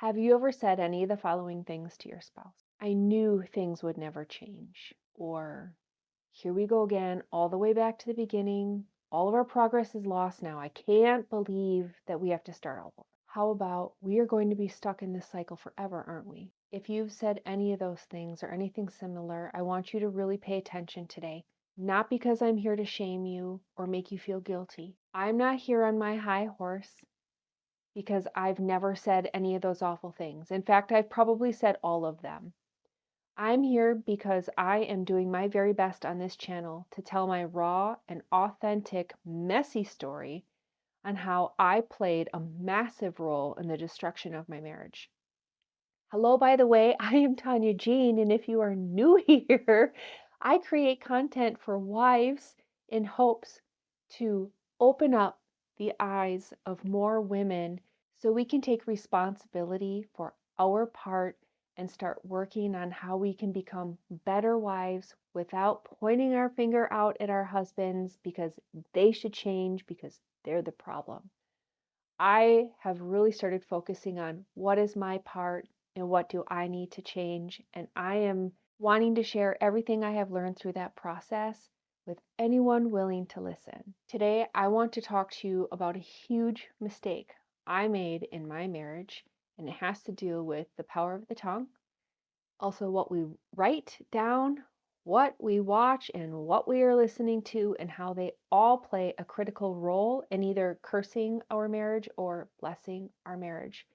Have you ever said any of the following things to your spouse? I knew things would never change. Or, here we go again, all the way back to the beginning. All of our progress is lost now. I can't believe that we have to start all over. How about we are going to be stuck in this cycle forever, aren't we? If you've said any of those things or anything similar, I want you to really pay attention today. Not because I'm here to shame you or make you feel guilty. I'm not here on my high horse because I've never said any of those awful things. In fact, I've probably said all of them. I'm here because I am doing my very best on this channel to tell my raw and authentic, messy story on how I played a massive role in the destruction of my marriage. Hello, by the way, I am Tanya Jean, and if you are new here, I create content for wives in hopes to open up the eyes of more women so we can take responsibility for our part and start working on how we can become better wives without pointing our finger out at our husbands because they should change because they're the problem. I have really started focusing on what is my part and what do I need to change. And I am wanting to share everything I have learned through that process with anyone willing to listen. Today, I want to talk to you about a huge mistake I made in my marriage, and it has to do with the power of the tongue, also what we write down, what we watch, and what we are listening to, and how they all play a critical role in either cursing our marriage or blessing our marriage.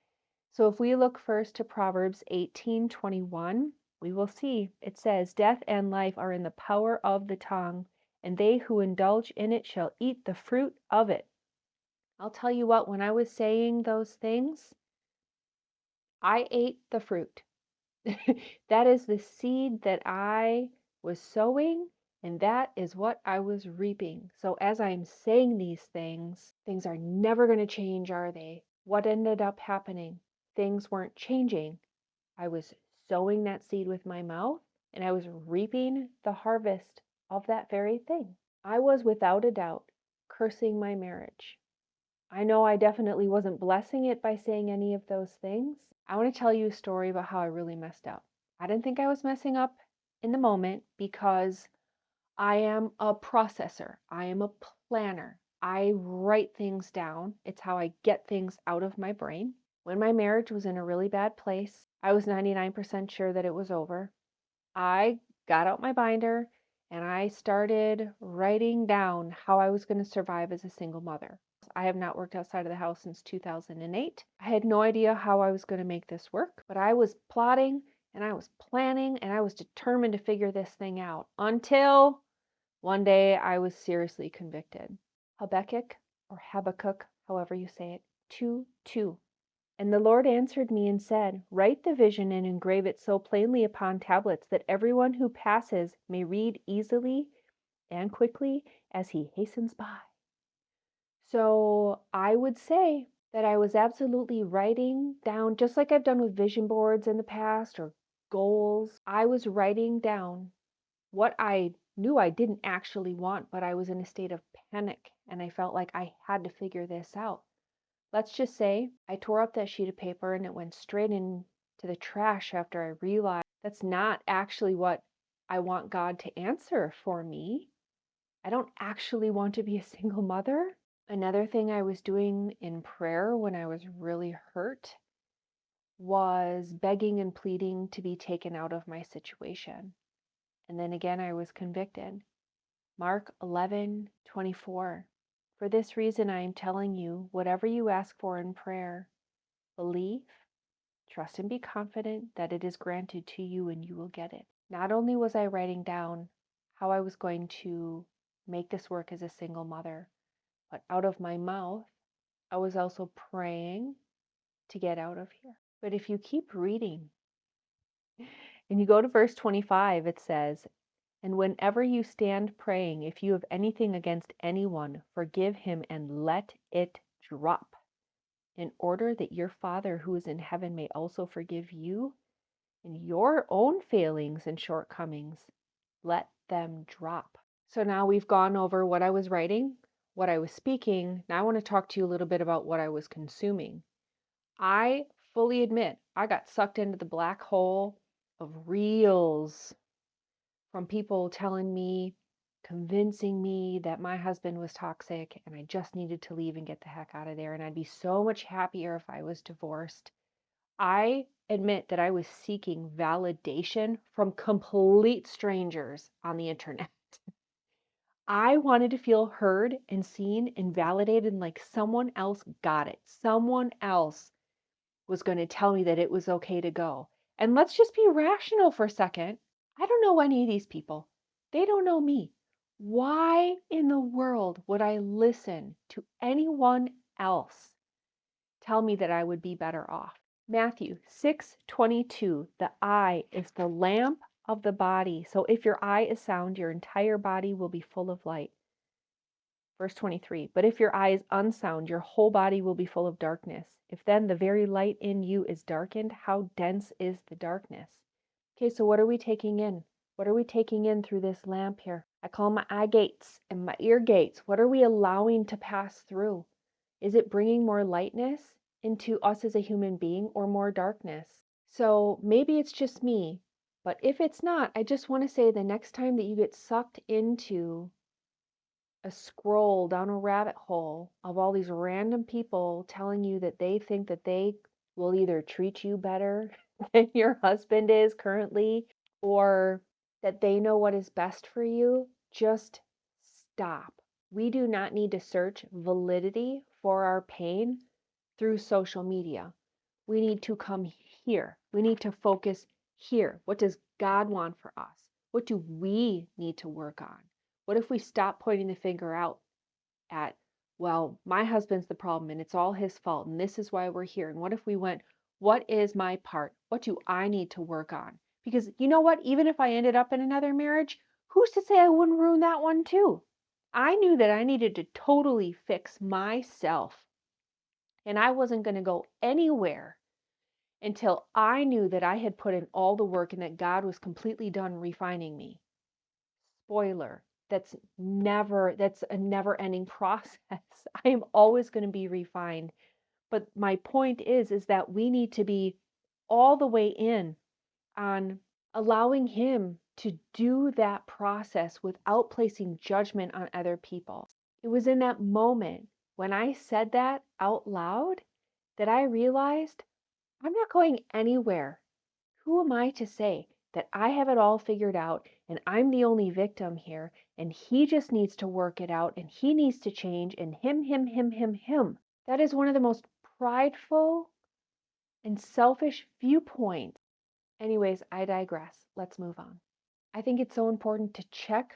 So if we look first to Proverbs 18:21, we will see it says, "Death and life are in the power of the tongue, and they who indulge in it shall eat the fruit of it." I'll tell you what, when I was saying those things, I ate the fruit. That is the seed that I was sowing, and that is what I was reaping. So as I'm saying these things are never going to change, are they? What ended up happening? Things weren't changing. I was sowing that seed with my mouth, and I was reaping the harvest of that very thing. I was without a doubt cursing my marriage. I know I definitely wasn't blessing it by saying any of those things. I want to tell you a story about how I really messed up. I didn't think I was messing up in the moment because I am a processor. I am a planner. I write things down. It's how I get things out of my brain. When my marriage was in a really bad place, I was 99% sure that it was over. I got out my binder and I started writing down how I was going to survive as a single mother. I have not worked outside of the house since 2008. I had no idea how I was going to make this work, but I was plotting and I was planning and I was determined to figure this thing out until one day I was seriously convicted. Habakkuk, or Habakkuk, however you say it, 2:2. And the Lord answered me and said, "Write the vision and engrave it so plainly upon tablets that everyone who passes may read easily and quickly as he hastens by." So I would say that I was absolutely writing down, just like I've done with vision boards in the past or goals. I was writing down what I knew I didn't actually want, but I was in a state of panic and I felt like I had to figure this out. Let's just say I tore up that sheet of paper and it went straight into the trash after I realized that's not actually what I want God to answer for me. I don't actually want to be a single mother. Another thing I was doing in prayer when I was really hurt was begging and pleading to be taken out of my situation. And then again, I was convicted. Mark 11:24. For this reason, I am telling you, whatever you ask for in prayer, believe, trust, and be confident that it is granted to you and you will get it. Not only was I writing down how I was going to make this work as a single mother, but out of my mouth, I was also praying to get out of here. But if you keep reading and you go to verse 25, it says, "And whenever you stand praying, if you have anything against anyone, forgive him and let it drop, in order that your Father who is in heaven may also forgive you in your own failings and shortcomings. Let them drop." So now we've gone over what I was writing, what I was speaking. Now I want to talk to you a little bit about what I was consuming. I fully admit I got sucked into the black hole of reels from people telling me, convincing me that my husband was toxic and I just needed to leave and get the heck out of there. And I'd be so much happier if I was divorced. I admit that I was seeking validation from complete strangers on the internet. I wanted to feel heard and seen and validated, and like someone else got it. Someone else was going to tell me that it was okay to go. And let's just be rational for a second. I don't know any of these people. They don't know me. Why in the world would I listen to anyone else tell me that I would be better off? Matthew 6:22, the eye is the lamp of the body. So if your eye is sound, your entire body will be full of light. Verse 23, but if your eye is unsound, your whole body will be full of darkness. If then the very light in you is darkened, how dense is the darkness? Okay, so what are we taking in? What are we taking in through this lamp here? I call my eye gates and my ear gates. What are we allowing to pass through? Is it bringing more lightness into us as a human being or more darkness? So maybe it's just me, but if it's not, I just want to say the next time that you get sucked into a scroll down a rabbit hole of all these random people telling you that they think that they will either treat you better than your husband is currently, or that they know what is best for you, just stop. We do not need to search validity for our pain through social media. We need to come here. We need to focus here. What does God want for us? What do we need to work on? What if we stop pointing the finger out at, well, my husband's the problem and it's all his fault and this is why we're here? And what if we went, what is my part? What do I need to work on? Because you know what? Even if I ended up in another marriage, who's to say I wouldn't ruin that one too? I knew that I needed to totally fix myself, and I wasn't going to go anywhere until I knew that I had put in all the work and that God was completely done refining me. Spoiler, that's a never ending process. I am always going to be refined. But my point is that we need to be all the way in on allowing him to do that process without placing judgment on other people. It was in that moment when I said that out loud that I realized I'm not going anywhere. Who am I to say that I have it all figured out and I'm the only victim here and he just needs to work it out and he needs to change and him. That is one of the most prideful and selfish viewpoints. Anyways, I digress. Let's move on. I think it's so important to check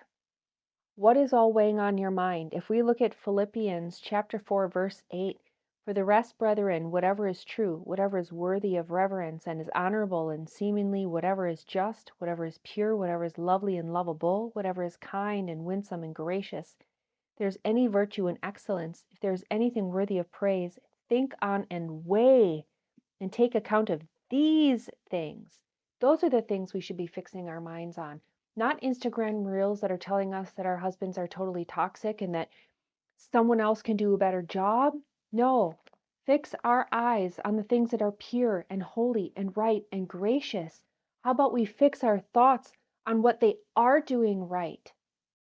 what is all weighing on your mind. If we look at Philippians chapter 4, verse 8, for the rest, brethren, whatever is true, whatever is worthy of reverence and is honorable and seemingly whatever is just, whatever is pure, whatever is lovely and lovable, whatever is kind and winsome and gracious, if there's any virtue and excellence, if there's anything worthy of praise, think on and weigh and take account of these things. Those are the things we should be fixing our minds on. Not Instagram reels that are telling us that our husbands are totally toxic and that someone else can do a better job. No, fix our eyes on the things that are pure and holy and right and gracious. How about we fix our thoughts on what they are doing right?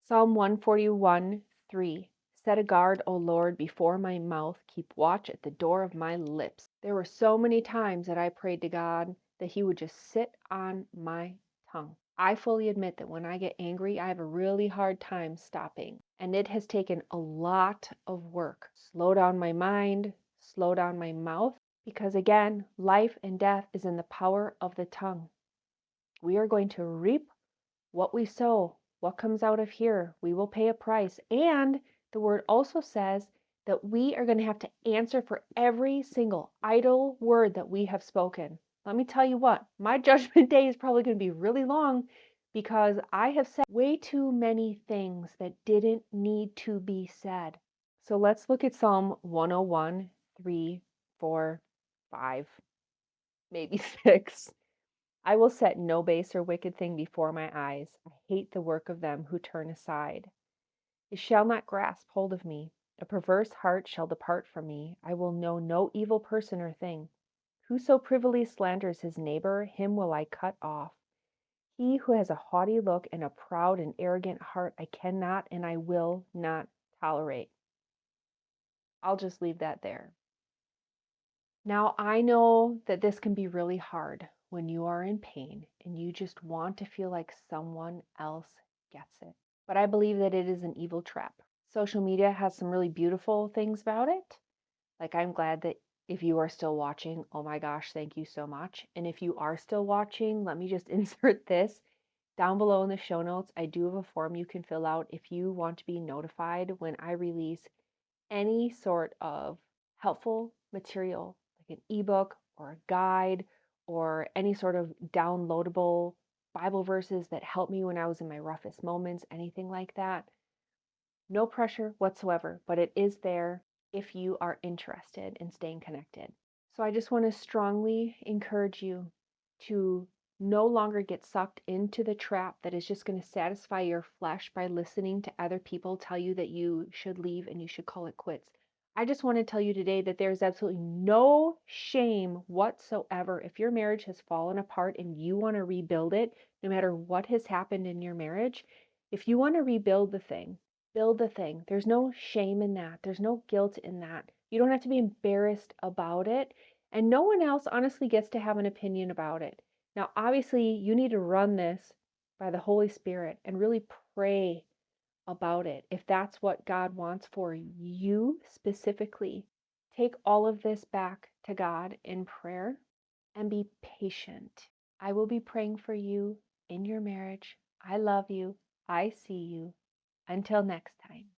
Psalm 141:3. Set a guard, O Lord, before my mouth. Keep watch at the door of my lips. There were so many times that I prayed to God that He would just sit on my tongue. I fully admit that when I get angry, I have a really hard time stopping. And it has taken a lot of work. Slow down my mind, slow down my mouth, because again, life and death is in the power of the tongue. We are going to reap what we sow, what comes out of here, we will pay a price. And the word also says that we are going to have to answer for every single idle word that we have spoken. Let me tell you what, my judgment day is probably going to be really long because I have said way too many things that didn't need to be said. So let's look at Psalm 101, 3, 4, 5, maybe 6. I will set no base or wicked thing before my eyes. I hate the work of them who turn aside. It shall not grasp hold of me. A perverse heart shall depart from me. I will know no evil person or thing. Whoso privily slanders his neighbor, him will I cut off. He who has a haughty look and a proud and arrogant heart, I cannot and I will not tolerate. I'll just leave that there. Now, I know that this can be really hard when you are in pain and you just want to feel like someone else gets it. But I believe that it is an evil trap. Social media has some really beautiful things about it. Like, I'm glad that if you are still watching, oh my gosh, thank you so much. And if you are still watching, let me just insert this down below in the show notes. I do have a form you can fill out if you want to be notified when I release any sort of helpful material, like an ebook or a guide or any sort of downloadable Bible verses that helped me when I was in my roughest moments, anything like that. No pressure whatsoever, but it is there if you are interested in staying connected. So I just want to strongly encourage you to no longer get sucked into the trap that is just going to satisfy your flesh by listening to other people tell you that you should leave and you should call it quits. I just want to tell you today that there's absolutely no shame whatsoever if your marriage has fallen apart and you want to rebuild it, no matter what has happened in your marriage. If you want to rebuild the thing, build the thing. There's no shame in that. There's no guilt in that. You don't have to be embarrassed about it. And no one else honestly gets to have an opinion about it. Now, obviously, you need to run this by the Holy Spirit and really pray about it. If that's what God wants for you specifically, take all of this back to God in prayer and be patient. I will be praying for you in your marriage. I love you. I see you. Until next time.